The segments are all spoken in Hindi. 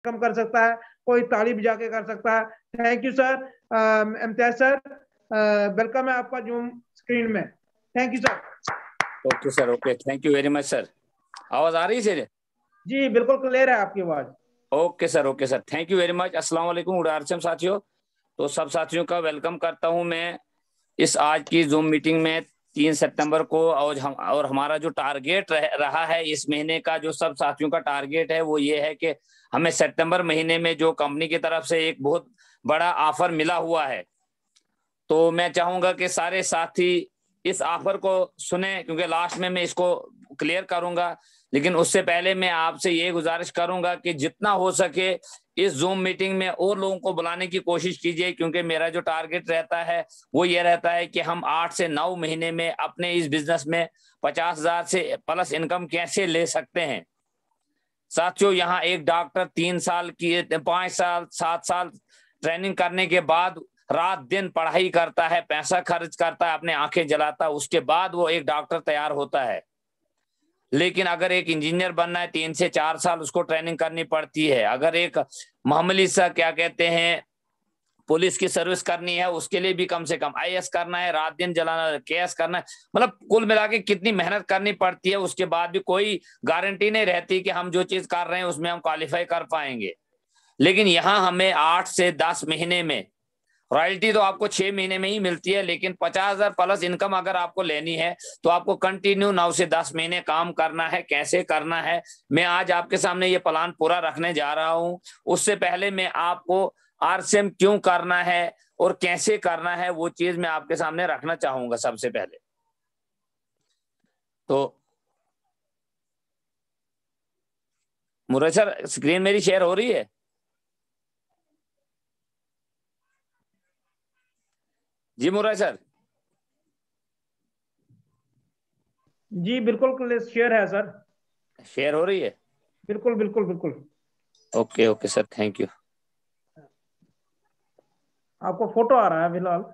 वेलकम कर सकता है, कोई ताली बजा के कर सकता है। Thank you sir. Imtiaz sir, welcome है आपका जूम स्क्रीन में। Thank you sir. Okay sir, okay, thank you very much sir. आवाज आ रही है सर? जी बिल्कुल क्लियर है आपकी आवाज। Okay sir, okay sir, thank you very much. अस्सलाम वालेकुम गुड आरसम साथियों। तो सब साथियों का वेलकम करता हूं मैं इस आज की जूम मीटिंग में 3 सितंबर को। और हमारा जो टारगेट रहा है इस महीने का, जो सब साथियों का टारगेट है वो ये है कि हमें सितंबर महीने में जो कंपनी की तरफ से एक बहुत बड़ा ऑफर मिला हुआ है, तो मैं चाहूंगा कि सारे साथी इस ऑफर को सुने, क्योंकि लास्ट में मैं इसको क्लियर करूंगा। लेकिन उससे पहले मैं आपसे ये गुजारिश करूंगा कि जितना हो सके इस जूम मीटिंग में और लोगों को बुलाने की कोशिश कीजिए, क्योंकि मेरा जो टारगेट रहता है वो ये रहता है कि हम 8 से 9 महीने में अपने इस बिजनेस में 50,000 से प्लस इनकम कैसे ले सकते हैं। साथियों, यहाँ एक डॉक्टर 3 साल की 5 साल 7 साल ट्रेनिंग करने के बाद रात दिन पढ़ाई करता है, पैसा खर्च करता है, अपने आंखें जलाता है, उसके बाद वो एक डॉक्टर तैयार होता है। लेकिन अगर एक इंजीनियर बनना है 3 से 4 साल उसको ट्रेनिंग करनी पड़ती है। अगर एक मामूली सा क्या कहते हैं पुलिस की सर्विस करनी है उसके लिए भी कम से कम आईएएस करना है, रात दिन जलाना, केस करना है, मतलब कुल मिला के कितनी मेहनत करनी पड़ती है। उसके बाद भी कोई गारंटी नहीं रहती कि हम जो चीज कर रहे हैं उसमें हम क्वालिफाई कर पाएंगे। लेकिन यहाँ हमें 8 से 10 महीने में, रॉयल्टी तो आपको 6 महीने में ही मिलती है, लेकिन 50,000 प्लस इनकम अगर आपको लेनी है तो आपको कंटिन्यू 9 से 10 महीने काम करना है। कैसे करना है मैं आज आपके सामने ये प्लान पूरा रखने जा रहा हूं। उससे पहले मैं आपको आरसीएम क्यों करना है और कैसे करना है वो चीज मैं आपके सामने रखना चाहूंगा। सबसे पहले तो मुराद सर, स्क्रीन मेरी शेयर हो रही है? जी मुराद सर। जी बिल्कुल शेयर है सर। शेयर हो रही है? बिल्कुल बिल्कुल बिल्कुल। Okay okay sir, thank you. आपको फोटो आ रहा है फिलहाल?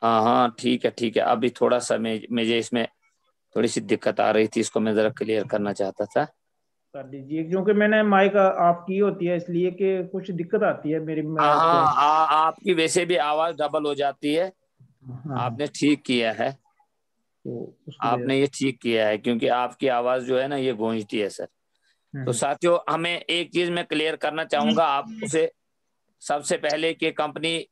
हाँ हाँ, ठीक है ठीक है। अभी थोड़ा सा मुझे इसमें थोड़ी सी दिक्कत आ रही थी, इसको मैं जरा क्लियर करना चाहता था। कर दीजिए, क्योंकि मैंने माइक ऑफ की होती है इसलिए कि कुछ दिक्कत आती है मेरी हाँ, आपकी वैसे भी आवाज डबल हो जाती है। हाँ आपने ठीक किया है, तो उसकी वजह आपने से। ये ठीक किया है, क्योंकि आपकी आवाज जो है ना ये गूंजती है सर। तो साथियों, हमें एक चीज मैं क्लियर करना चाहूंगा आप उसे, सबसे पहले कि कंपनी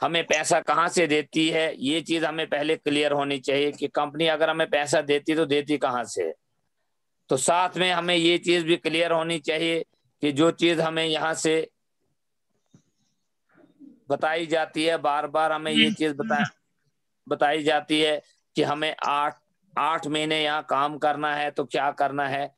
हमें पैसा कहाँ से देती है ये चीज हमें पहले क्लियर होनी चाहिए कि कंपनी अगर हमें पैसा देती तो देती कहाँ से। तो साथ में हमें ये चीज भी क्लियर होनी चाहिए कि जो चीज हमें यहाँ से बताई जाती है, बार बार हमें ये चीज बताई जाती है कि हमें 8 महीने यहाँ काम करना है, तो क्या करना है।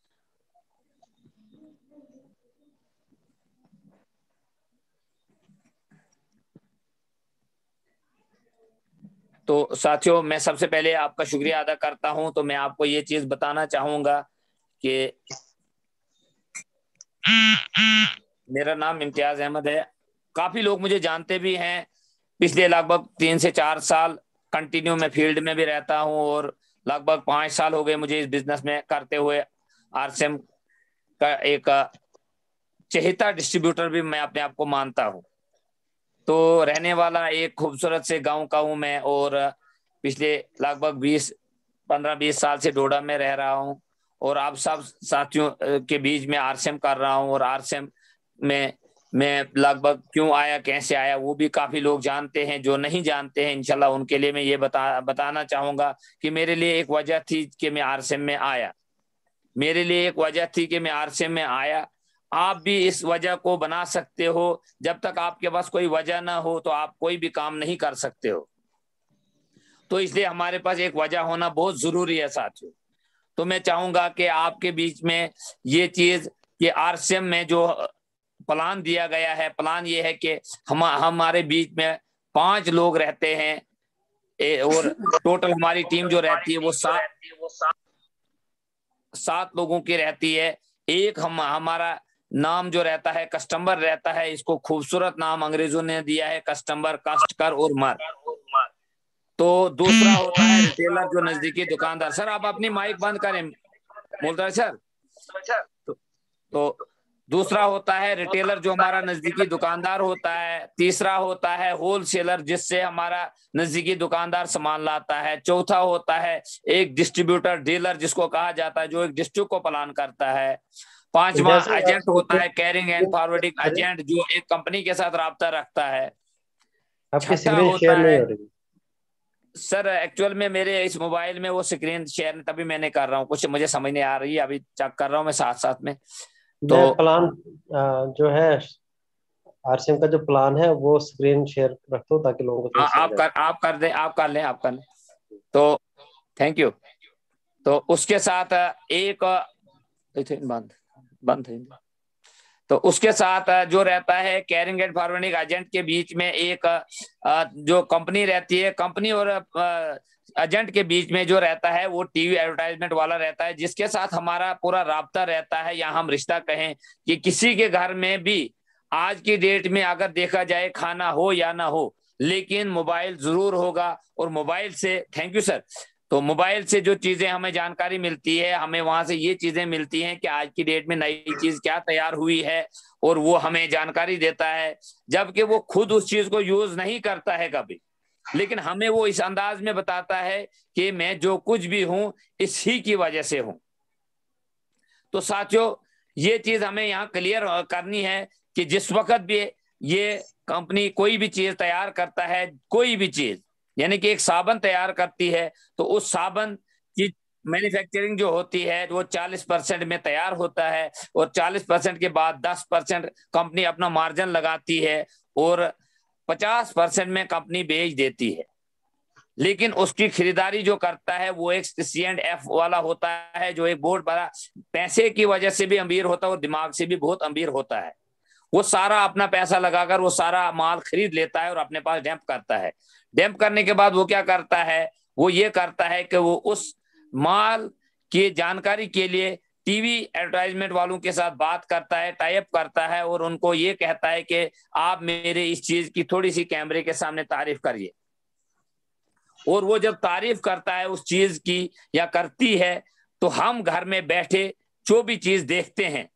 तो साथियों, मैं सबसे पहले आपका शुक्रिया अदा करता हूं। तो मैं आपको ये चीज बताना चाहूंगा कि मेरा नाम इम्तियाज अहमद है। काफी लोग मुझे जानते भी हैं। पिछले लगभग 3 से 4 साल कंटिन्यू मैं फील्ड में भी रहता हूं और लगभग 5 साल हो गए मुझे इस बिजनेस में करते हुए। आरसीएम का एक चहेता डिस्ट्रीब्यूटर भी मैं अपने आप को मानता हूं। तो रहने वाला एक खूबसूरत से गांव का हूं मैं, और पिछले लगभग 15-20 साल से डोडा में रह रहा हूं। और आप सब साथियों के बीच में आरसीएम कर रहा हूं। और आरसीएम में मैं लगभग क्यों आया, कैसे आया, वो भी काफी लोग जानते हैं। जो नहीं जानते हैं इंशाल्लाह उनके लिए मैं ये बताना चाहूंगा कि मेरे लिए एक वजह थी कि मैं आरसीएम में आया। मेरे लिए एक वजह थी कि मैं आरसीएम में आया। आप भी इस वजह को बना सकते हो। जब तक आपके पास कोई वजह ना हो तो आप कोई भी काम नहीं कर सकते हो। तो इसलिए हमारे पास एक वजह होना बहुत जरूरी है साथियों। तो मैं चाहूंगा कि आपके बीच में ये चीज कि आरसीएम में जो प्लान दिया गया है, प्लान ये है कि हमारे बीच में 5 लोग रहते हैं। और टोटल हमारी टीम जो रहती है वो 7 लोगों की रहती है। एक हमारा नाम जो रहता है कस्टमर रहता है। इसको खूबसूरत नाम अंग्रेजों ने दिया है, कस्टमर, कष्ट कर और मर। तो दूसरा होता है रिटेलर, जो नजदीकी दुकानदार। सर आप अपनी माइक बंद करें मुल्ताज सर। तो दूसरा होता है रिटेलर जो हमारा नजदीकी दुकानदार होता है। तीसरा होता है होलसेलर जिससे हमारा नजदीकी दुकानदार सामान लाता है। चौथा होता है एक डिस्ट्रीब्यूटर डीलर जिसको कहा जाता है जो एक डिस्ट्रिक्ट को प्लान करता है। पांचवा एजेंट होता है कैरिंग एंड फॉरवर्डिंग एजेंट जो एक कंपनी के साथ राब्ता रखता है। आपकी छठा स्क्रीन होता शेयर नहीं है हो रही सर, एक्चुअल में मेरे इस मोबाइल में वो स्क्रीन शेयर तभी मैंने कर रहा हूँ, कुछ मुझे समझ नहीं आ रही है, अभी चेक कर रहा हूँ मैं साथ साथ में। तो मैं प्लान जो है आरसीएम का जो प्लान है वो स्क्रीन शेयर रखता हूँ ताकि लोगों को आप कर दें, आप कर लें। तो थैंक यू। तो उसके साथ एक बंद बंद है। तो उसके साथ जो रहता है कैरिंग एंड फॉरवर्डिंग एजेंट के बीच में एक जो कंपनी रहती है, कंपनी और एजेंट के बीच में जो रहता है वो टीवी एडवर्टाइजमेंट वाला रहता है जिसके साथ हमारा पूरा राब्ता रहता है, या हम रिश्ता कहें कि किसी के घर में भी आज की डेट में अगर देखा जाए खाना हो या ना हो लेकिन मोबाइल जरूर होगा। और मोबाइल से, थैंक यू सर, तो मोबाइल से जो चीजें हमें जानकारी मिलती है, हमें वहां से ये चीजें मिलती हैं कि आज की डेट में नई चीज क्या तैयार हुई है और वो हमें जानकारी देता है, जबकि वो खुद उस चीज को यूज नहीं करता है कभी, लेकिन हमें वो इस अंदाज में बताता है कि मैं जो कुछ भी हूं इसी की वजह से हूं। तो साथियों ये चीज हमें यहाँ क्लियर करनी है कि जिस वक्त भी ये कंपनी कोई भी चीज तैयार करता है, कोई भी चीज यानी कि एक साबुन तैयार करती है तो उस साबुन की मैन्युफैक्चरिंग जो होती है वो 40% में तैयार होता है और 40% के बाद 10% कंपनी अपना मार्जिन लगाती है और 50% में कंपनी बेच देती है। लेकिन उसकी खरीदारी जो करता है वो एक C&F वाला होता है जो एक बहुत बड़ा पैसे की वजह से भी अमीर होता है और दिमाग से भी बहुत अमीर होता है। वो सारा अपना पैसा लगाकर वो सारा माल खरीद लेता है और अपने पास डंप करता है। डंप करने के बाद वो क्या करता है, वो ये करता है कि वो उस माल की जानकारी के लिए टीवी एडवर्टाइजमेंट वालों के साथ बात करता है, टाई अप करता है और उनको ये कहता है कि आप मेरे इस चीज की थोड़ी सी कैमरे के सामने तारीफ करिए। और वो जब तारीफ करता है उस चीज की या करती है तो हम घर में बैठे जो भी चीज देखते हैं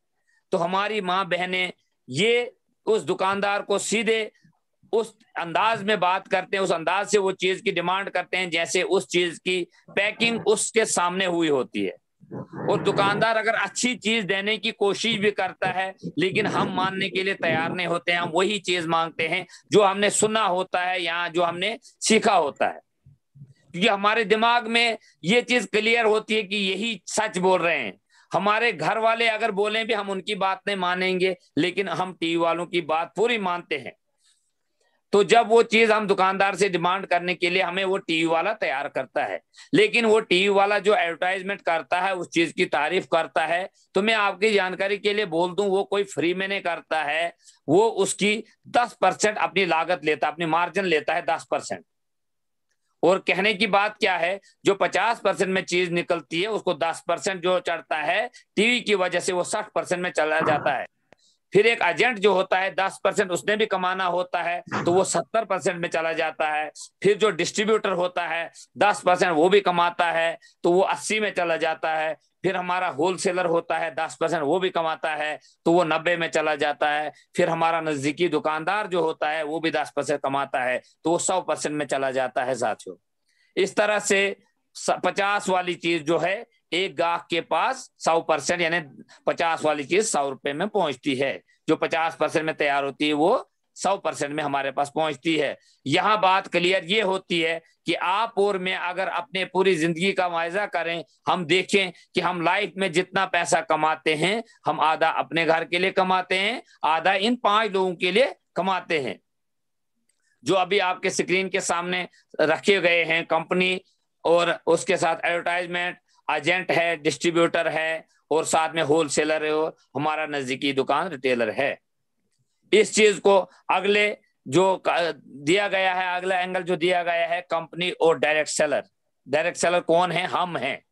तो हमारी माँ बहनें ये उस दुकानदार को सीधे उस अंदाज में बात करते हैं, उस अंदाज से वो चीज की डिमांड करते हैं जैसे उस चीज की पैकिंग उसके सामने हुई होती है। और दुकानदार अगर अच्छी चीज देने की कोशिश भी करता है लेकिन हम मानने के लिए तैयार नहीं होते हैं, हम वही चीज मांगते हैं जो हमने सुना होता है या जो हमने सीखा होता है, क्योंकि हमारे दिमाग में ये चीज क्लियर होती है कि यही सच बोल रहे हैं। हमारे घर वाले अगर बोलें भी हम उनकी बात नहीं मानेंगे लेकिन हम टीवी वालों की बात पूरी मानते हैं। तो जब वो चीज हम दुकानदार से डिमांड करने के लिए हमें वो टीवी वाला तैयार करता है, लेकिन वो टीवी वाला जो एडवर्टाइजमेंट करता है उस चीज की तारीफ करता है, तो मैं आपकी जानकारी के लिए बोल दूं वो कोई फ्री में नहीं करता है, वो उसकी 10% अपनी लागत लेता है, अपनी मार्जिन लेता है 10%। और कहने की बात क्या है, जो 50% में चीज निकलती है उसको 10% जो चढ़ता है टीवी की वजह से वो 60% में चला जाता है। फिर एक एजेंट जो होता है 10% उसने भी कमाना होता है तो वो 70% में चला जाता है। फिर जो डिस्ट्रीब्यूटर होता है 10% वो भी कमाता है तो वो 80 में चला जाता है। फिर हमारा होलसेलर होता है 10% वो भी कमाता है तो वो 90 में चला जाता है। फिर हमारा नजदीकी दुकानदार जो होता है वो भी 10% कमाता है तो वो 100% में चला जाता है। साथियों इस तरह से 50 वाली चीज जो है एक गाहक के पास 100% यानी 50 वाली चीज 100 रुपए में पहुंचती है, जो 50% में तैयार होती है वो 100% में हमारे पास पहुंचती है। यहाँ बात क्लियर ये होती है कि आप और मैं अगर अपने पूरी जिंदगी का मुआवजा करें, हम देखें कि हम लाइफ में जितना पैसा कमाते हैं हम आधा अपने घर के लिए कमाते हैं, आधा इन 5 लोगों के लिए कमाते हैं जो अभी आपके स्क्रीन के सामने रखे गए हैं। कंपनी और उसके साथ एडवर्टाइजमेंट, एजेंट है, डिस्ट्रीब्यूटर है और साथ में होलसेलर है और हमारा नजदीकी दुकान रिटेलर है। इस चीज को अगले जो दिया गया है, अगला एंगल जो दिया गया है कंपनी और डायरेक्ट सेलर। डायरेक्ट सेलर कौन है? हम हैं।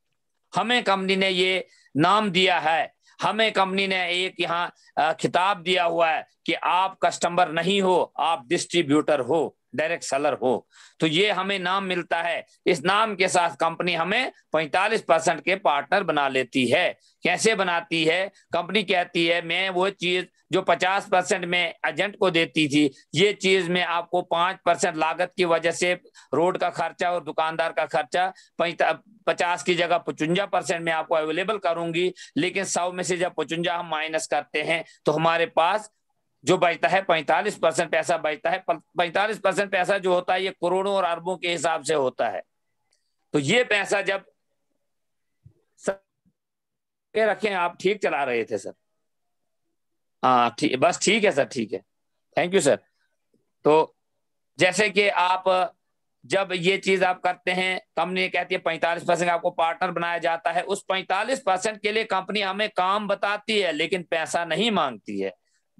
हमें कंपनी ने ये नाम दिया है, हमें कंपनी ने एक यहाँ खिताब दिया हुआ है कि आप कस्टमर नहीं हो, आप डिस्ट्रीब्यूटर हो। डायरेक्ट सेलर हो, तो ये हमें नाम मिलता है। इस नाम के साथ कंपनी हमें 45% के पार्टनर बना लेती है। कैसे बनाती है? कंपनी कहती है मैं वो चीज जो 50% में एजेंट को देती थी, ये चीज मैं आपको 5% लागत की वजह से रोड का खर्चा और दुकानदार का खर्चा 50 की जगह 55% में आपको अवेलेबल करूंगी, लेकिन 100 में से जब 55 हम माइनस करते हैं तो हमारे पास जो बचता है 45% पैसा बचता है। 45% पैसा जो होता है ये करोड़ों और अरबों के हिसाब से होता है। तो ये पैसा जब रखें, आप ठीक चला रहे थे सर? हाँ ठीक, बस ठीक है सर, ठीक है, थैंक यू सर। तो जैसे कि आप जब ये चीज आप करते हैं, कंपनी कहती है 45% आपको पार्टनर बनाया जाता है। उस 45% के लिए कंपनी हमें काम बताती है लेकिन पैसा नहीं मांगती है।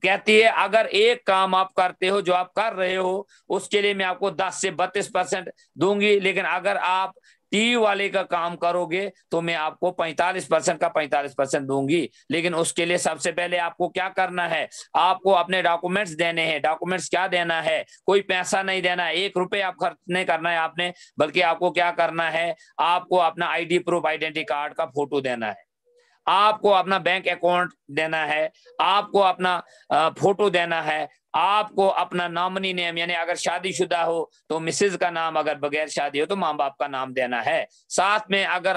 कहती है अगर एक काम आप करते हो जो आप कर रहे हो उसके लिए मैं आपको 10 से 32% दूंगी, लेकिन अगर आप टीवी वाले का काम करोगे तो मैं आपको 45% का 45% दूंगी। लेकिन उसके लिए सबसे पहले आपको क्या करना है? आपको अपने डॉक्यूमेंट्स देने हैं। डॉक्यूमेंट्स क्या देना है? कोई पैसा नहीं देना है, 1 रुपए आप खर्च नहीं करना है आपने, बल्कि आपको क्या करना है? आपको अपना आईडी प्रूफ, आइडेंटिटी कार्ड का फोटो देना है, आपको अपना बैंक अकाउंट देना है, आपको अपना फोटो देना है, आपको अपना नॉमिनी नेम, यानी अगर शादीशुदा हो तो मिसेज का नाम, अगर बगैर शादी हो तो माँ बाप का नाम देना है। साथ में अगर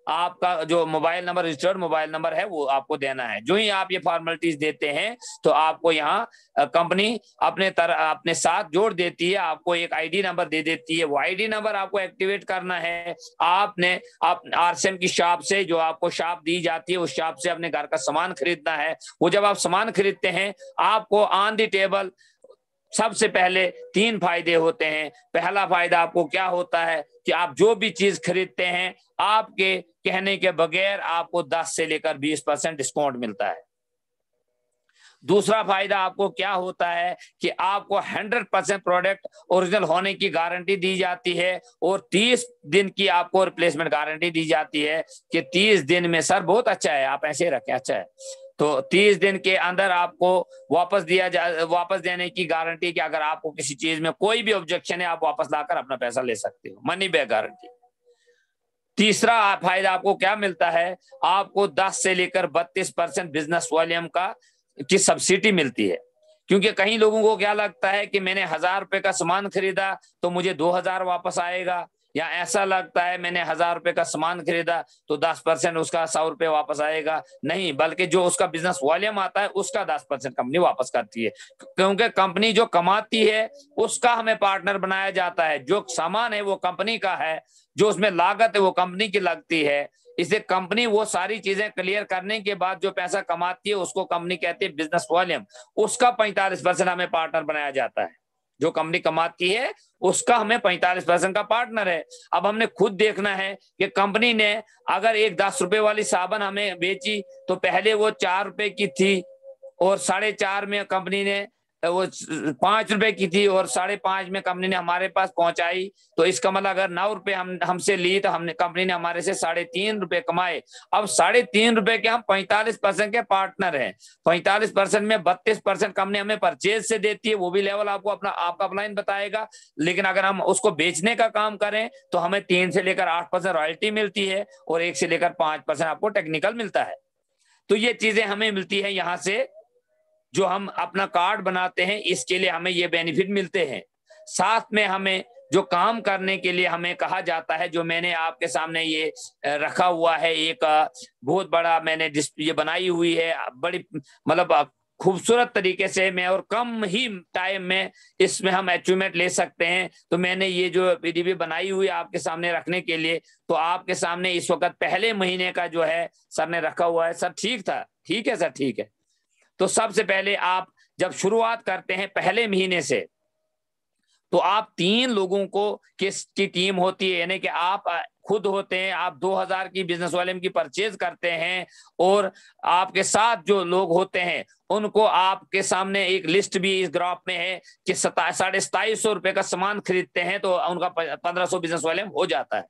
आपका जो mobile number, registered mobile number है वो आपको देना है। जो ही आप ये फॉर्मेलिटीज देते हैं तो आपको यहाँ कंपनी अपने साथ जोड़ देती है, आपको एक आईडी नंबर दे देती है। वो आईडी नंबर आपको एक्टिवेट करना है। आपने आरसीएम की शॉप से, जो आपको शॉप दी जाती है, उस शॉप से अपने घर का सामान खरीदना है। वो जब आप सामान खरीदते हैं आपको ऑन द टेबल सबसे पहले 3 फायदे होते हैं। पहला फायदा आपको क्या होता है कि आप जो भी चीज खरीदते हैं आपके कहने के बगैर आपको 10 से लेकर 20% डिस्काउंट मिलता है। दूसरा फायदा आपको क्या होता है कि आपको 100% प्रोडक्ट ओरिजिनल होने की गारंटी दी जाती है और 30 दिन की आपको रिप्लेसमेंट गारंटी दी जाती है कि 30 दिन में, सर बहुत अच्छा है, आप ऐसे रखें, अच्छा है, तो 30 दिन के अंदर आपको वापस देने की गारंटी कि अगर आपको किसी चीज में कोई भी ऑब्जेक्शन है आप वापस लाकर अपना पैसा ले सकते हो, मनी बैक गारंटी। तीसरा फायदा आपको क्या मिलता है? आपको 10 से लेकर 32% बिजनेस वॉल्यूम की सब्सिडी मिलती है। क्योंकि कई लोगों को क्या लगता है कि मैंने 1000 रुपए का सामान खरीदा तो मुझे 2000 वापस आएगा, या ऐसा लगता है मैंने 1000 रुपए का सामान खरीदा तो 10% उसका 100 रुपए वापस आएगा। नहीं, बल्कि जो उसका बिजनेस वॉल्यूम आता है उसका 10% कंपनी वापस करती है। क्योंकि कंपनी जो कमाती है उसका हमें पार्टनर बनाया जाता है। जो सामान है वो कंपनी का है, जो उसमें लागत है वो कंपनी की लगती है। इसे कंपनी वो सारी चीजें क्लियर करने के बाद जो पैसा कमाती है उसको कंपनी कहती है बिजनेस वॉल्यूम। उसका 45% हमें पार्टनर बनाया जाता है। जो कंपनी कमाती है उसका हमें 45% का पार्टनर है। अब हमने खुद देखना है कि कंपनी ने अगर एक 10 रुपए वाली साबुन हमें बेची तो पहले वो 4 रुपए की थी और 4.5 में कंपनी ने वो 5 रुपए की थी और 5.5 में कंपनी ने हमारे पास पहुंचाई, तो इसका मतलब अगर 9 रुपए हमसे ली तो हमने कंपनी ने हमारे से 3.5 रुपए कमाए। अब 3.5 रुपए के हम 45% के पार्टनर हैं। 45% में 32% कंपनी हमें परचेज से देती है, वो भी लेवल आपको आपका अपलाइन बताएगा। लेकिन अगर हम उसको बेचने का काम करें तो हमें 3 से लेकर 8% रॉयल्टी मिलती है और 1 से लेकर 5% आपको टेक्निकल मिलता है। तो ये चीजें हमें मिलती है यहाँ से। जो हम अपना कार्ड बनाते हैं इसके लिए हमें ये बेनिफिट मिलते हैं। साथ में हमें जो काम करने के लिए हमें कहा जाता है, जो मैंने आपके सामने ये रखा हुआ है, एक बहुत बड़ा मैंने ये बनाई हुई है, बड़ी मतलब खूबसूरत तरीके से मैं, और कम ही टाइम में इसमें हम अचीवमेंट ले सकते हैं। तो मैंने ये जो पीडीबी बनाई हुई है आपके सामने रखने के लिए, तो आपके सामने इस वक्त पहले महीने का जो है सर ने रखा हुआ है। सर ठीक था? ठीक है सर, ठीक है। तो सबसे पहले आप जब शुरुआत करते हैं पहले महीने से, तो आप 3 लोगों को की टीम होती है, यानी कि आप खुद होते हैं, आप 2000 की बिजनेस वॉल्यूम की परचेज करते हैं और आपके साथ जो लोग होते हैं उनको आपके सामने एक लिस्ट भी इस ग्राफ में है कि 2750 रुपए का सामान खरीदते हैं तो उनका 1500 बिजनेस वॉल्यूम हो जाता है।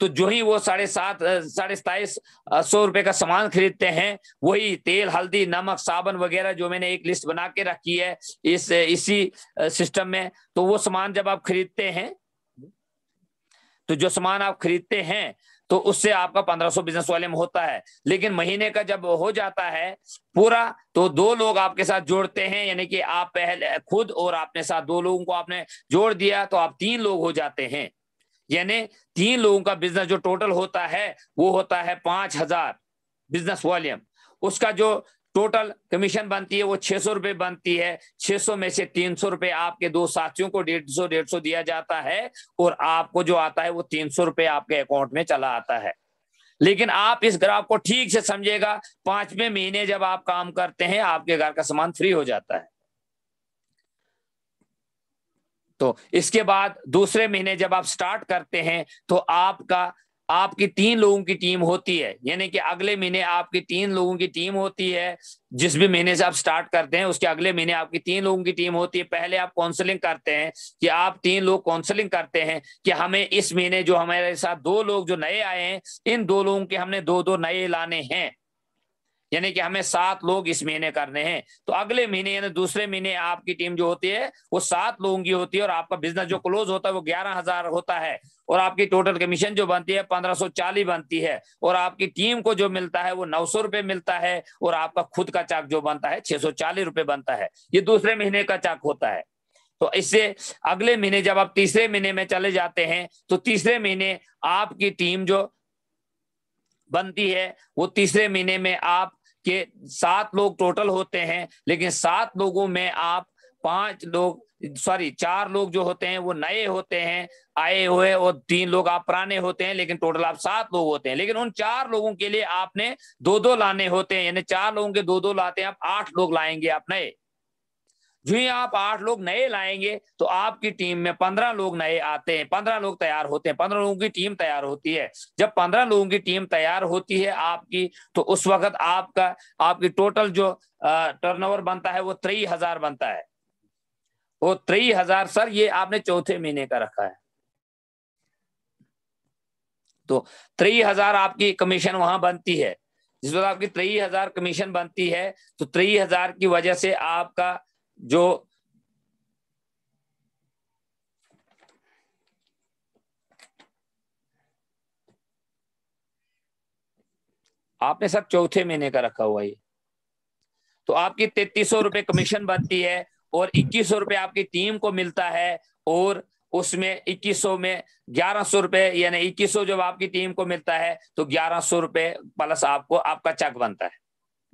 तो जो ही वो 2750 रुपए का सामान खरीदते हैं, वही तेल, हल्दी, नमक, साबुन वगैरह जो मैंने एक लिस्ट बना के रखी है इसी सिस्टम में, तो वो सामान जब आप खरीदते हैं, तो जो सामान आप खरीदते हैं तो उससे आपका 1500 बिजनेस वॉल्यूम होता है। लेकिन महीने का जब हो जाता है पूरा, तो 2 लोग आपके साथ जोड़ते हैं, यानी कि आप पहले खुद और अपने साथ 2 लोगों को आपने जोड़ दिया, तो आप 3 लोग हो जाते हैं। यानी 3 लोगों का बिजनेस जो टोटल होता है वो होता है 5000 बिजनेस वॉल्यूम। उसका जो टोटल कमीशन बनती है वो 600 रुपए बनती है। 600 में से 300 रुपए आपके 2 साथियों को 150 दिया जाता है, और आपको जो आता है वो 300 रुपए आपके अकाउंट में चला आता है। लेकिन आप इस ग्राफ को ठीक से समझिएगा, 5वें महीने जब आप काम करते हैं आपके घर का सामान फ्री हो जाता है। तो इसके बाद दूसरे महीने जब आप स्टार्ट करते हैं तो आपकी 3 लोगों की टीम होती है, यानी कि अगले महीने आपकी 3 लोगों की टीम होती है। जिस भी महीने से आप स्टार्ट करते हैं उसके अगले महीने आपकी 3 लोगों की टीम होती है। पहले आप काउंसलिंग करते हैं कि आप 3 लोग काउंसलिंग करते हैं कि हमें इस महीने जो हमारे साथ 2 लोग जो नए आए हैं, इन 2 लोगों के हमने 2-2 नए लाने हैं, यानी कि हमें 7 लोग इस महीने करने हैं। तो अगले महीने यानी दूसरे महीने आपकी टीम जो होती है वो 7 लोगों की होती है, और आपका बिजनेस जो क्लोज होता है वो 11000 होता है, और आपकी टोटल कमीशन जो बनती है 1540 बनती है, और आपकी टीम को जो मिलता है वो 900 रुपए मिलता है, और आपका खुद का चक जो बनता है 640 रुपए बनता है। ये दूसरे महीने का चक होता है। तो इससे अगले महीने जब आप तीसरे महीने में चले जाते हैं तो तीसरे महीने आपकी टीम जो बनती है वो तीसरे महीने में आप के 7 लोग टोटल होते हैं, लेकिन 7 लोगों में आप 4 लोग जो होते हैं वो नए होते हैं आए हुए, और 3 लोग आप पुराने होते हैं, लेकिन टोटल आप 7 लोग होते हैं। लेकिन उन 4 लोगों के लिए आपने 2-2 लाने होते हैं, यानी 4 लोगों के 2-2 लाते हैं, आप 8 लोग लाएंगे आप नए। जो ही आप 8 लोग नए लाएंगे तो आपकी टीम में 15 लोग नए आते हैं, 15 लोग तैयार होते हैं, 15 लोगों की टीम तैयार होती है। जब 15 लोगों की टीम तैयार होती है आपकी, तो उस वक्त आपकी टोटल जो टर्नओवर बनता है वो 23,000 बनता है। वो 23,000 सर ये आपने चौथे महीने का रखा है, तो 23,000 आपकी कमीशन वहां बनती है। जिस वक्त आपकी 23,000 कमीशन बनती है तो 23,000 की वजह से आपका जो आपने सर चौथे महीने का रखा हुआ है, तो आपकी 3300 रुपए कमीशन बनती है, और 2100 रुपए आपकी टीम को मिलता है, और उसमें 2100 में 1100 रुपए, यानी 2100 जब आपकी टीम को मिलता है तो 1100 रुपए प्लस आपको आपका चक बनता है,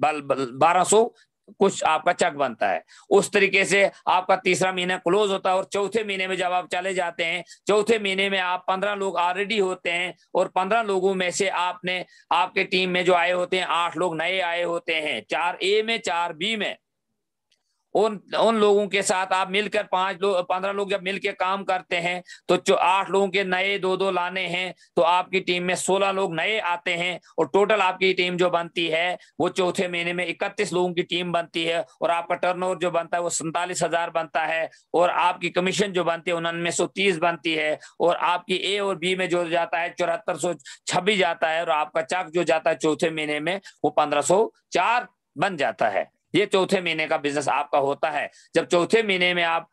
1200 कुछ आपका चक बनता है। उस तरीके से आपका तीसरा महीना क्लोज होता है, और चौथे महीने में जब आप चले जाते हैं, चौथे महीने में आप 15 लोग ऑलरेडी होते हैं, और 15 लोगों में से आपके टीम में जो आए होते हैं 8 लोग नए आए होते हैं, 4 ए में 4 बी में। उन लोगों के साथ आप मिलकर 15 लोग जब मिलकर काम करते हैं तो जो 8 लोगों के नए 2-2 लाने हैं, तो आपकी टीम में 16 लोग नए आते हैं, और टोटल आपकी टीम जो बनती है वो चौथे महीने में 31 लोगों की टीम बनती है, और आपका टर्नओवर जो बनता है वो 47,000 बनता है, और आपकी कमीशन जो बनती है 1930 बनती है, और आपकी ए और बी में जो जाता है 7426 जाता है, और आपका चक जो जाता है चौथे महीने में वो 1504 बन जाता है। ये चौथे महीने का बिजनेस आपका होता है। जब चौथे महीने में आप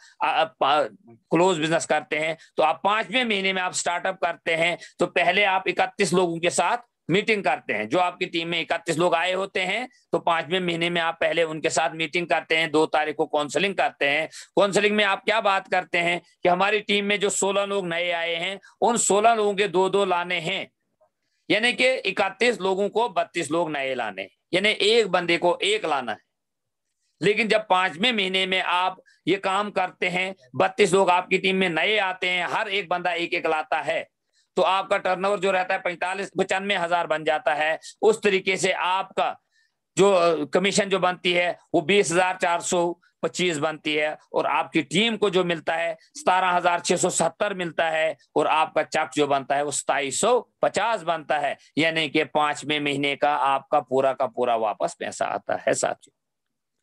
क्लोज बिजनेस करते हैं तो आप 5वें महीने में आप स्टार्टअप करते हैं, तो पहले आप 31 लोगों के साथ मीटिंग करते हैं। जो आपकी टीम में 31 लोग आए होते हैं तो 5वें महीने में आप पहले उनके साथ मीटिंग करते हैं, 2 तारीख को काउंसलिंग करते हैं। काउंसलिंग में आप क्या बात करते हैं कि हमारी टीम में जो 16 लोग नए आए हैं उन 16 लोगों के 2-2 लाने हैं, यानी कि 31 लोगों को 32 लोग नए लाने, यानी एक बंदे को 1 लाना है। लेकिन जब 5वें महीने में आप ये काम करते हैं, 32 लोग आपकी टीम में नए आते हैं, हर एक बंदा 1-1 लाता है, तो आपका टर्नओवर जो रहता है 95,000 बन जाता है। उस तरीके से आपका जो कमीशन जो बनती है वो 20,425 बनती है, और आपकी टीम को जो मिलता है 17,670 मिलता है, और आपका चक जो बनता है वो 2750 बनता है, यानी कि 5वें महीने का आपका पूरा का पूरा वापस पैसा आता है साथियों।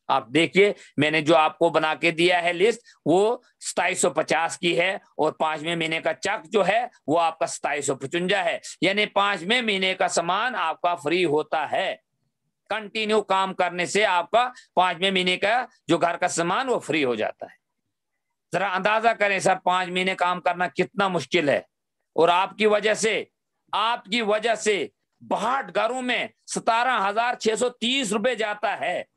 आप देखिए, मैंने जो आपको बना के दिया है लिस्ट वो 2750 की है, और 5वें महीने का चेक जो है वो आपका 2755 है। यानी 5वें महीने का सामान आपका फ्री होता है। कंटिन्यू काम करने से आपका 5वें महीने का जो घर का सामान वो फ्री हो जाता है। जरा अंदाजा करें सर, 5 महीने काम करना कितना मुश्किल है। और आपकी वजह से 62 घरों में 17,630 रुपए जाता है।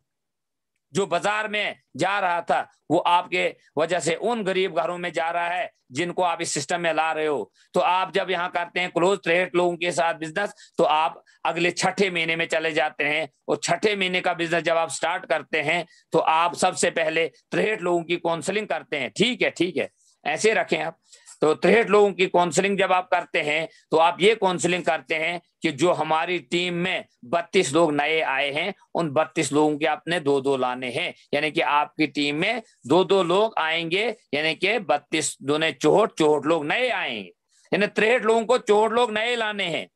जो बाजार में जा रहा था वो आपके वजह से उन गरीब घरों में जा रहा है जिनको आप इस सिस्टम में ला रहे हो। तो आप जब यहाँ करते हैं क्लोज 63 लोगों के साथ बिजनेस, तो आप अगले 6ठे महीने में चले जाते हैं, और 6ठे महीने का बिजनेस जब आप स्टार्ट करते हैं तो आप सबसे पहले 63 लोगों की काउंसलिंग करते हैं। ठीक है, ऐसे रखें आप। तो 63 लोगों की काउंसलिंग जब आप करते हैं तो आप ये काउंसलिंग करते हैं कि जो हमारी टीम में 32 लोग नए आए हैं, उन 32 लोगों के आपने 2-2 लाने हैं। यानी कि आपकी टीम में 2-2 लोग आएंगे, यानी कि 32 दूने 64 लोग नए आएंगे। यानी 63 लोगों को 64 लोग नए लाने हैं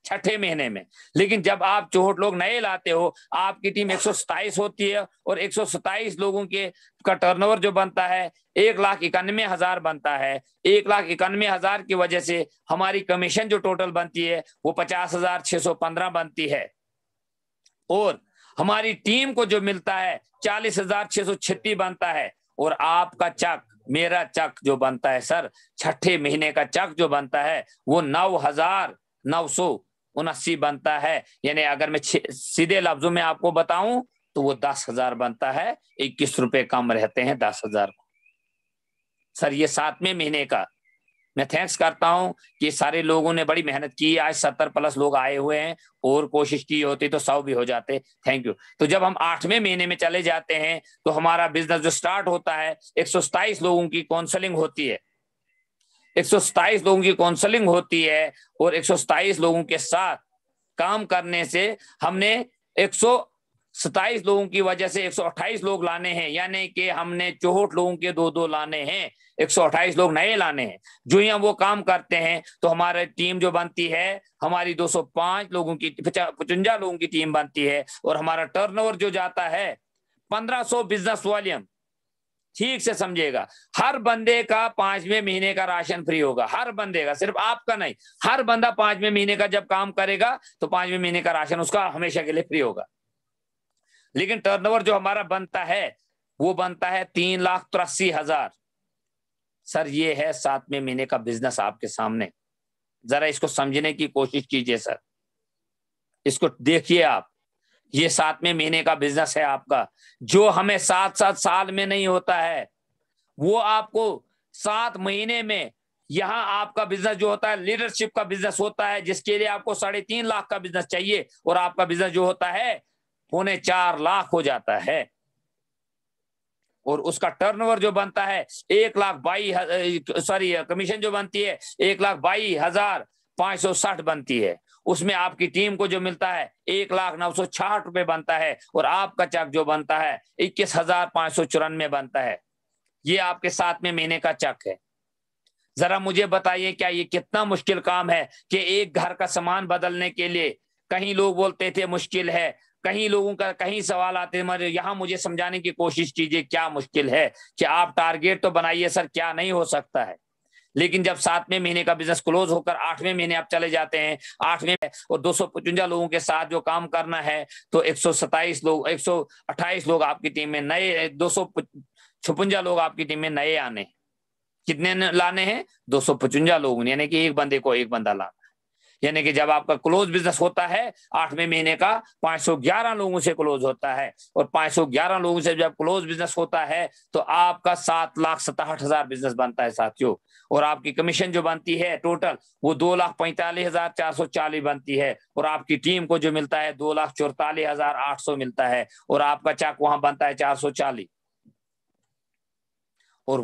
6ठे महीने में। लेकिन जब आप 64 लोग नए लाते हो, आपकी टीम 127 होती है, और 127 लोगों के का टर्नओवर जो बनता है 1,91,000 बनता है। 1,91,000 की वजह से हमारी कमीशन जो टोटल बनती है वो 50,615 बनती है, और हमारी टीम को जो मिलता है 40,636 बनता है। और आपका चक, मेरा चक जो बनता है सर, 6ठे महीने का चक जो बनता है वो 9,979 बनता है। यानी अगर मैं सीधे लफ्जों में आपको बताऊं तो वो 10,000 बनता है। 21 रुपए कम रहते हैं 10,000 सर। ये 7वें महीने का मैं थैंक्स करता हूं कि सारे लोगों ने बड़ी मेहनत की। आज 70+ लोग आए हुए हैं, और कोशिश की होती तो 100 भी हो जाते। Thank you. तो जब हम 8वें महीने में चले जाते हैं तो हमारा बिजनेस जो स्टार्ट होता है, 127 लोगों की काउंसलिंग होती है। 127 लोगों की काउंसलिंग होती है, और 127 लोगों के साथ काम करने से हमने 127 लोगों की वजह से 128 लोग लाने हैं। यानी कि हमने 64 लोगों के 2-2 लाने हैं, 128 लोग नए लाने हैं। जो ही हम वो काम करते हैं तो हमारी टीम जो बनती है, हमारी 205 लोगों की 55 लोगों की टीम बनती है, और हमारा टर्नओवर जो जाता है 1500 बिजनेस वॉल्यूम। ठीक से समझिएगा, हर बंदे का 5वें महीने का राशन फ्री होगा। हर बंदे का, सिर्फ आपका नहीं। हर बंदा 5वें महीने का जब काम करेगा तो 5वें महीने का राशन उसका हमेशा के लिए फ्री होगा। लेकिन टर्नओवर जो हमारा बनता है वो बनता है 3,83,000। सर ये है 7वें महीने का बिजनेस आपके सामने। जरा इसको समझने की कोशिश कीजिए सर, इसको देखिए आप। ये 7वें महीने का बिजनेस है आपका, जो हमें 7-7 साल में नहीं होता है, वो आपको 7 महीने में। यहाँ आपका बिजनेस जो होता है लीडरशिप का बिजनेस होता है, जिसके लिए आपको 3.5 लाख का बिजनेस चाहिए, और आपका बिजनेस जो होता है 4.25 लाख हो जाता है। और उसका टर्नओवर जो बनता है 1,22,000, कमीशन जो बनती है 1,22,560 बनती है। उसमें आपकी टीम को जो मिलता है 1,0960 रुपए बनता है, और आपका चेक जो बनता है 21,594 बनता है। ये आपके 7वें महीने का चेक है। जरा मुझे बताइए, क्या ये कितना मुश्किल काम है कि एक घर का सामान बदलने के लिए कहीं लोग बोलते थे मुश्किल है, कहीं लोगों का कहीं सवाल आते हैं। मगर यहाँ मुझे समझाने की कोशिश कीजिए क्या मुश्किल है। कि आप टारगेट तो बनाइए सर, क्या नहीं हो सकता है। लेकिन जब 7वें महीने का बिजनेस क्लोज होकर 8वें महीने आप चले जाते हैं, 8वें और 255 लोगों के साथ जो काम करना है, तो 127 लोग 128 लोग आपकी टीम में नए, 256 लोग आपकी टीम में नए आने। कितने लाने हैं? 255 लोग, यानी कि एक बंदे को एक बंदा लाना। यानी कि जब आपका क्लोज बिजनेस होता है 8वें महीने का 511 लोगों से क्लोज होता है, और 511 लोगों से जब क्लोज बिजनेस होता है तो आपका 7,67,000 बिजनेस बनता है साथियों। और आपकी कमीशन जो बनती है टोटल वो 2,45,440 बनती है, और आपकी टीम को जो मिलता है 2,44,800 मिलता है, और आपका चेक वहां बनता है 440। और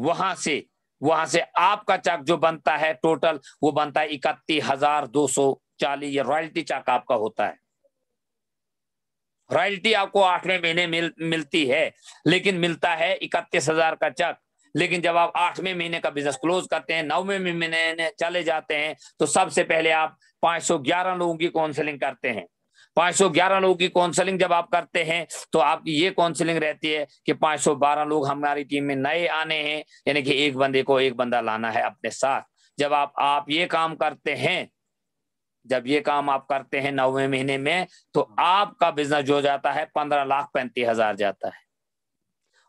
वहां से आपका चेक जो बनता है टोटल वो बनता है 31,240। ये रॉयल्टी चेक आपका होता है। रॉयल्टी आपको 8वें महीने मिलती है, लेकिन मिलता है 31,000 का चेक। लेकिन जब आप 8वें महीने का बिजनेस क्लोज करते हैं, 9वें महीने चले जाते हैं, तो सबसे पहले आप 511 लोगों की काउंसलिंग करते हैं। 511 लोगों की काउंसलिंग जब आप करते हैं तो आपकी ये काउंसलिंग रहती है कि 512 लोग हमारी टीम में नए आने हैं, यानी कि एक बंदे को एक बंदा लाना है अपने साथ। जब आप ये काम करते हैं, जब ये काम आप करते हैं 9वें महीने में, तो आपका बिजनेस जो जाता है 15,35,000 जाता है,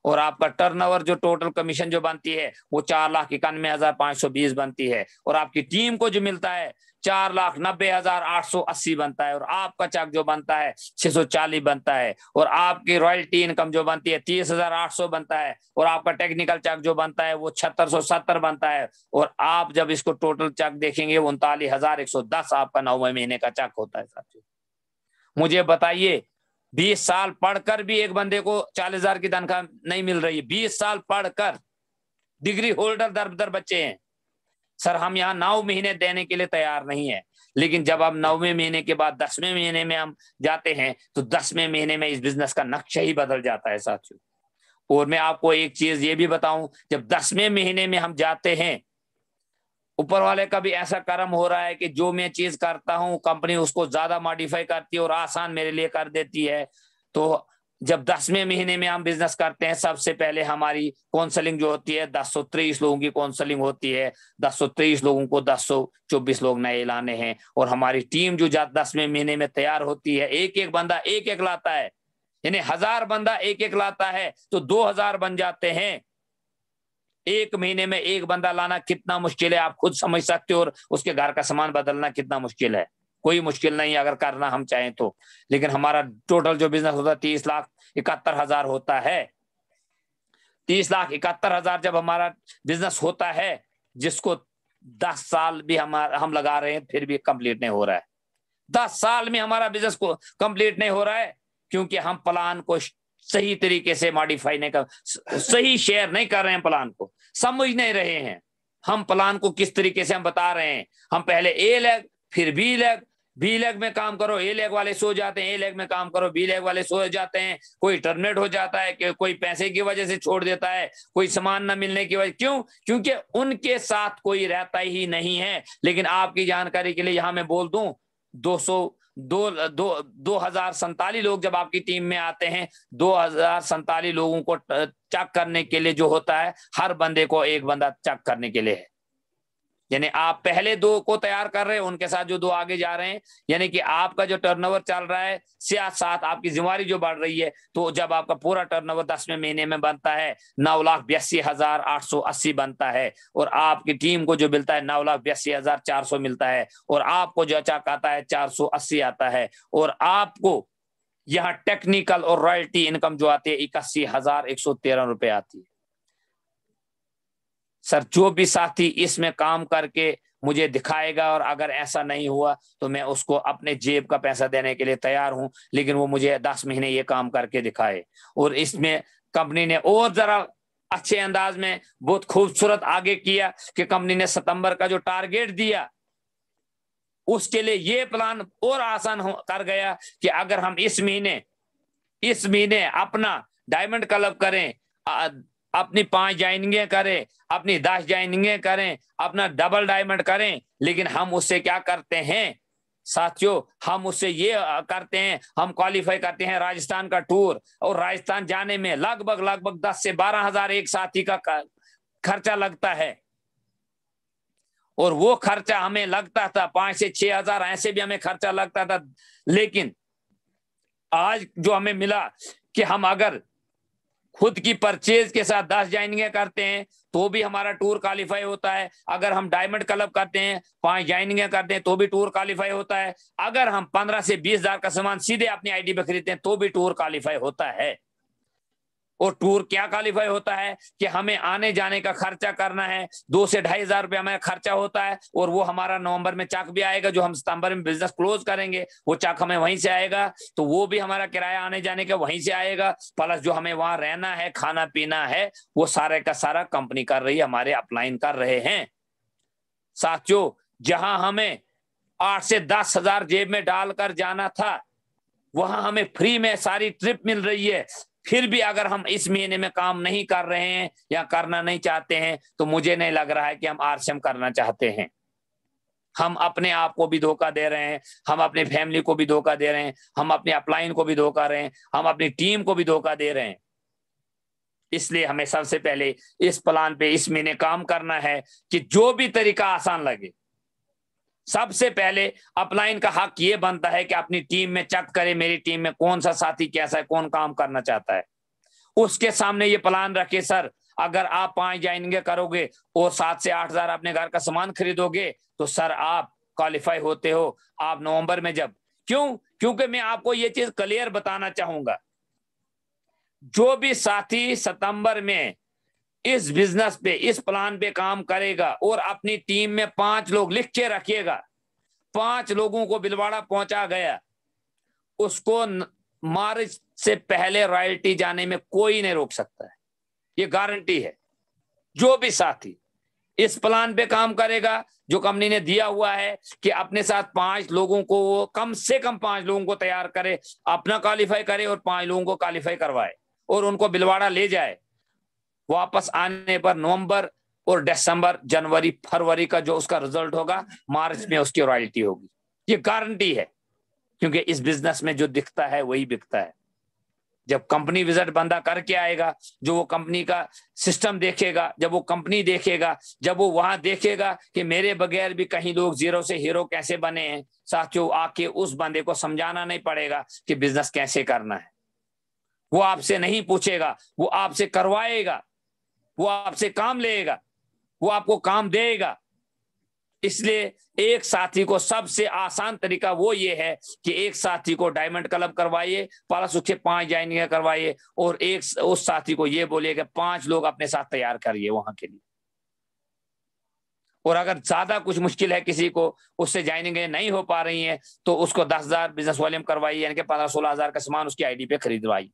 और आपका टर्नओवर जो टोटल कमीशन जो बनती है वो 4,91,520 बनती है, और आपकी टीम को जो मिलता है 4,90,880 बनता है, और आपका चेक जो बनता है 640 बनता है, और आपकी रॉयल्टी इनकम जो बनती है 30,800 बनता है, और आपका टेक्निकल चेक जो बनता है वो 7670 बनता है, और आप जब इसको टोटल चेक देखेंगे 39,110 आपका 9वें महीने का चेक होता है। साथियों मुझे बताइए, 20 साल पढ़कर भी एक बंदे को 40,000 की तनख्वाह नहीं मिल रही है। 20 साल पढ़कर डिग्री होल्डर दर बच्चे हैं। सर हम यहाँ 9 महीने देने के लिए तैयार नहीं है, लेकिन जब हम 9वें महीने के बाद 10वें महीने में हम जाते हैं तो 10वें महीने में इस बिजनेस का नक्शा ही बदल जाता है साथियों। और मैं आपको एक चीज ये भी बताऊं, जब 10वें महीने में हम जाते हैं, ऊपर वाले का भी ऐसा कर्म हो रहा है कि जो मैं चीज करता हूं कंपनी उसको ज्यादा मॉडिफाई करती है और आसान मेरे लिए कर देती है। तो जब 10वें महीने में हम बिजनेस करते हैं, सबसे पहले हमारी काउंसलिंग जो होती है 1023 लोगों की काउंसलिंग होती है। 1023 लोगों को 1024 लोग नए लाने हैं, और हमारी टीम जो 10वें महीने में तैयार होती है, एक एक बंदा एक एक लाता है, यानी 1000 बंदा एक एक लाता है तो 2000 बन जाते हैं। एक महीने में एक बंदा लाना कितना मुश्किल है आप खुद समझ सकते हो, और उसके घर का सामान बदलना कितना मुश्किल है। कोई मुश्किल नहीं अगर करना हम चाहें तो। लेकिन हमारा टोटल जो बिजनेस होता है 30,71,000 होता है। 30,71,000 जब हमारा बिजनेस होता है, जिसको 10 साल भी हम लगा रहे हैं फिर भी कंप्लीट नहीं हो रहा है। 10 साल में हमारा बिजनेस को कंप्लीट नहीं हो रहा है, क्योंकि हम प्लान को सही तरीके से मॉडिफाई नहीं कर, सही शेयर नहीं कर रहे हैं, प्लान को समझ नहीं रहे हैं। हम प्लान को किस तरीके से हम बता रहे हैं, हम पहले ए लेग फिर बी लेग, बी लेग में काम करो, ए लेग वाले सो जाते हैं, ए लेग में काम करो, बी लेग वाले सो जाते हैं, कोई टर्मिनेट हो जाता है, कि कोई पैसे की वजह से छोड़ देता है, कोई सामान न मिलने की वजह। क्यों? क्योंकि उनके साथ कोई रहता ही नहीं है। लेकिन आपकी जानकारी के लिए यहां मैं बोल दूं, 2,047 लोग जब आपकी टीम में आते हैं, 2,047 लोगों को चेक करने के लिए जो होता है, हर बंदे को एक बंदा चेक करने के लिए है। यानी आप पहले 2 को तैयार कर रहे हैं, उनके साथ जो 2 आगे जा रहे हैं, यानी कि आपका जो टर्नओवर चल रहा है साथ आपकी जिम्मेवारी जो बढ़ रही है। तो जब आपका पूरा टर्नओवर 10वें महीने में बनता है 9,82,880 बनता है, और आपकी टीम को जो मिलता है 9,82,400 मिलता है, और आपको जो चेक आता है 480 आता है, और आपको यहाँ टेक्निकल और रॉयल्टी इनकम जो आती है 81,113 रुपए आती है। सर जो भी साथी इसमें काम करके मुझे दिखाएगा, और अगर ऐसा नहीं हुआ तो मैं उसको अपने जेब का पैसा देने के लिए तैयार हूं, लेकिन वो मुझे 10 महीने ये काम करके दिखाए। और इसमें कंपनी ने और जरा अच्छे अंदाज में बहुत खूबसूरत आगे किया कि कंपनी ने सितंबर का जो टारगेट दिया, उसके लिए ये प्लान और आसान कर गया कि अगर हम इस महीने अपना डायमंड क्लब करें, अपनी 5 ज्वाइनिंगें करें, अपनी 10 ज्वाइनिंगें करें, अपना डबल डायमंड करें, लेकिन हम उससे क्या करते हैं साथियों, हम उससे ये करते हैं, हम क्वालिफाई करते हैं राजस्थान का टूर, और राजस्थान जाने में लगभग 10 से 12 हजार एक साथी का खर्चा लगता है। और वो खर्चा हमें लगता था 5 से 6 हजार, ऐसे भी हमें खर्चा लगता था। लेकिन आज जो हमें मिला कि हम अगर खुद की परचेज के साथ 10 ज्वाइनिंगें करते हैं तो भी हमारा टूर क्वालिफाई होता है। अगर हम डायमंड क्लब करते हैं, 5 ज्वाइनिंगें करते हैं तो भी टूर क्वालिफाई होता है। अगर हम 15 से 20 हजार का सामान सीधे अपनी आईडी पे खरीदते हैं तो भी टूर क्वालिफाई होता है। और टूर क्या क्वालिफाई होता है कि हमें आने जाने का खर्चा करना है, 2 से 2,500 हजार रुपया हमारा खर्चा होता है, और वो हमारा नवंबर में चेक भी आएगा, जो हम सितंबर में बिजनेस क्लोज करेंगे वो चेक हमें वहीं से आएगा, तो वो भी हमारा किराया आने जाने का वहीं से आएगा, प्लस जो हमें वहां रहना है, खाना पीना है, वो सारे का सारा कंपनी कर रही है, हमारे अपलाइन कर रहे हैं। साथियों जहां हमें 8 से 10 हजार जेब में डालकर जाना था, वहां हमें फ्री में सारी ट्रिप मिल रही है। फिर भी अगर हम इस महीने में काम नहीं कर रहे हैं या करना नहीं चाहते हैं, तो मुझे नहीं लग रहा है कि हम आरसीएम करना चाहते हैं। हम अपने आप को भी धोखा दे रहे हैं, हम अपने फैमिली को भी धोखा दे रहे हैं, हम अपने अपलाइन को भी धोखा रहे हैं, हम अपनी टीम को भी धोखा दे रहे हैं। इसलिए हमें सबसे पहले इस प्लान पे इस महीने काम करना है कि जो भी तरीका आसान लगे। सबसे पहले अपलाइन का हक ये बनता है कि अपनी टीम में चेक करे, मेरी टीम में कौन सा साथी कैसा है, कौन काम करना चाहता है, उसके सामने ये प्लान रखे, सर अगर आप 5 ज्वाइनिंग करोगे और 7 से 8 हजार अपने घर का सामान खरीदोगे तो सर आप क्वालिफाई होते हो। आप नवंबर में जब, क्योंकि मैं आपको ये चीज क्लियर बताना चाहूंगा, जो भी साथी सितंबर में इस बिजनेस पे, इस प्लान पे काम करेगा और अपनी टीम में 5 लोग लिख के रखिएगा, 5 लोगों को बिलवाड़ा पहुंचा गया, उसको मार्च से पहले रॉयल्टी जाने में कोई नहीं रोक सकता है, ये गारंटी है। जो भी साथी इस प्लान पे काम करेगा, जो कंपनी ने दिया हुआ है कि अपने साथ 5 लोगों को, कम से कम 5 लोगों को तैयार करे, अपना क्वालिफाई करे और 5 लोगों को क्वालिफाई करवाए और उनको बिलवाड़ा ले जाए, वापस आने पर नवंबर और दिसंबर, जनवरी, फरवरी का जो उसका रिजल्ट होगा, मार्च में उसकी रॉयल्टी होगी। ये गारंटी है, क्योंकि इस बिजनेस में जो दिखता है वही बिकता है। जब कंपनी विजिट बंदा करके आएगा, जो वो कंपनी का सिस्टम देखेगा, जब वो कंपनी देखेगा, जब वो वहां देखेगा कि मेरे बगैर भी कहीं लोग जीरो से हीरो कैसे बने हैं, साथियों आके उस बंदे को समझाना नहीं पड़ेगा कि बिजनेस कैसे करना है। वो आपसे नहीं पूछेगा, वो आपसे करवाएगा, वो आपसे काम लेगा, वो आपको काम देगा। इसलिए एक साथी को सबसे आसान तरीका वो ये है कि एक साथी को डायमंड क्लब करवाइए, प्लस उसके 5 ज्वाइनिंग करवाइए और एक उस साथी को ये बोलिए कि 5 लोग अपने साथ तैयार करिए वहां के लिए। और अगर ज्यादा कुछ मुश्किल है किसी को, उससे ज्वाइनिंग नहीं हो पा रही है, तो उसको 10,000 बिजनेस वॉल्यूम करवाइए, यानी कि 15-16 हजार का सामान उसकी आईडी पे खरीदवाइए।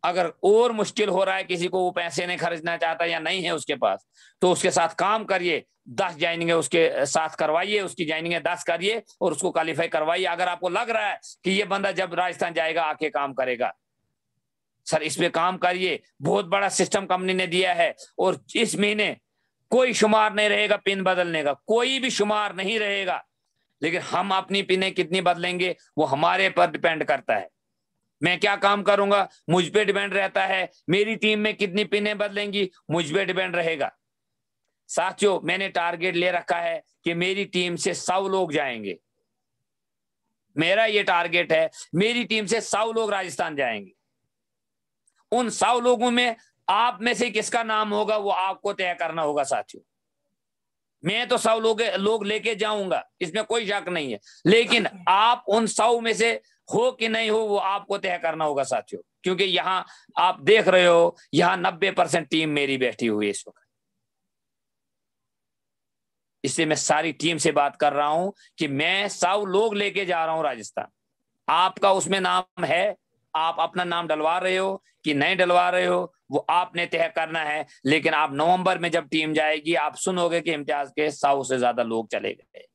अगर और मुश्किल हो रहा है किसी को, वो पैसे नहीं खर्चना चाहता या नहीं है उसके पास, तो उसके साथ काम करिए, 10 ज्वाइनिंग उसके साथ करवाइए, उसकी ज्वाइनिंग 10 करिए और उसको क्वालिफाई करवाइए। अगर आपको लग रहा है कि ये बंदा जब राजस्थान जाएगा आके काम करेगा, सर इस पे काम करिए। बहुत बड़ा सिस्टम कंपनी ने दिया है और इस महीने कोई शुमार नहीं रहेगा पिन बदलने का, कोई भी शुमार नहीं रहेगा, लेकिन हम अपनी पिनें कितनी बदलेंगे वो हमारे पर डिपेंड करता है। मैं क्या काम करूंगा मुझ पे डिपेंड रहता है, मेरी टीम में कितनी पिनें बदलेंगी मुझ पे डिपेंड रहेगा। साथियों मैंने टारगेट ले रखा है कि मेरी टीम से 100 लोग जाएंगे, मेरा ये टारगेट है, मेरी टीम से 100 लोग राजस्थान जाएंगे। उन 100 लोगों में आप में से किसका नाम होगा वो आपको तय करना होगा। साथियों मैं तो 100 लोग लेके जाऊंगा, इसमें कोई शक नहीं है, लेकिन आप उन 100 में से हो कि नहीं हो वो आपको तय करना होगा साथियों। क्योंकि यहाँ आप देख रहे हो, यहाँ 90% टीम मेरी बैठी हुई है इस वक्त। इसलिए मैं सारी टीम से बात कर रहा हूं कि मैं 100 लोग लेके जा रहा हूं राजस्थान। आपका उसमें नाम है, आप अपना नाम डलवा रहे हो कि नहीं डलवा रहे हो वो आपने तय करना है। लेकिन आप नवंबर में जब टीम जाएगी आप सुनोगे कि इम्तियाज के 100 से ज्यादा लोग चले गए।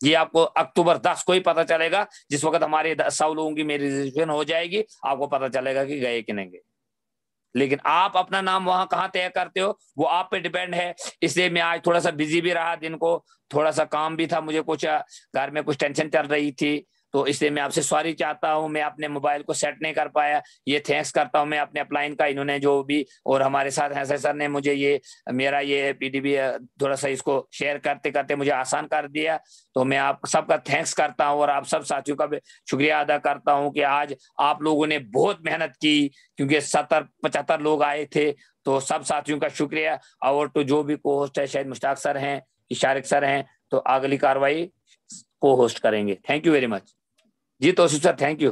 ये आपको अक्टूबर 10 को ही पता चलेगा, जिस वक्त हमारे 100 लोगों की मेरी रजिस्ट्रेशन हो जाएगी, आपको पता चलेगा कि गए कि नहीं गए। लेकिन आप अपना नाम वहां कहाँ तय करते हो वो आप पे डिपेंड है। इसलिए मैं आज थोड़ा सा बिजी भी रहा, दिन को थोड़ा सा काम भी था, मुझे कुछ घर में कुछ टेंशन चल रही थी, तो इसलिए मैं आपसे सॉरी चाहता हूं, मैं अपने मोबाइल को सेट नहीं कर पाया। ये थैंक्स करता हूं मैं अपने अपलाइन का, इन्होंने जो भी और हमारे साथ हैं सर ने मुझे ये मेरा ये पीडीबी थोड़ा सा इसको शेयर करते करते मुझे आसान कर दिया। तो मैं आप सबका थैंक्स करता हूं और आप सब साथियों का भी शुक्रिया अदा करता हूं कि आज आप लोगों ने बहुत मेहनत की, क्योंकि 70-75 लोग आए थे। तो सब साथियों का शुक्रिया। और तो जो भी को होस्ट है, शायद मुश्ताक सर हैं, इशारिक सर हैं, तो अगली कार्रवाई को होस्ट करेंगे। Thank you very much ji. Tauseef sir thank you.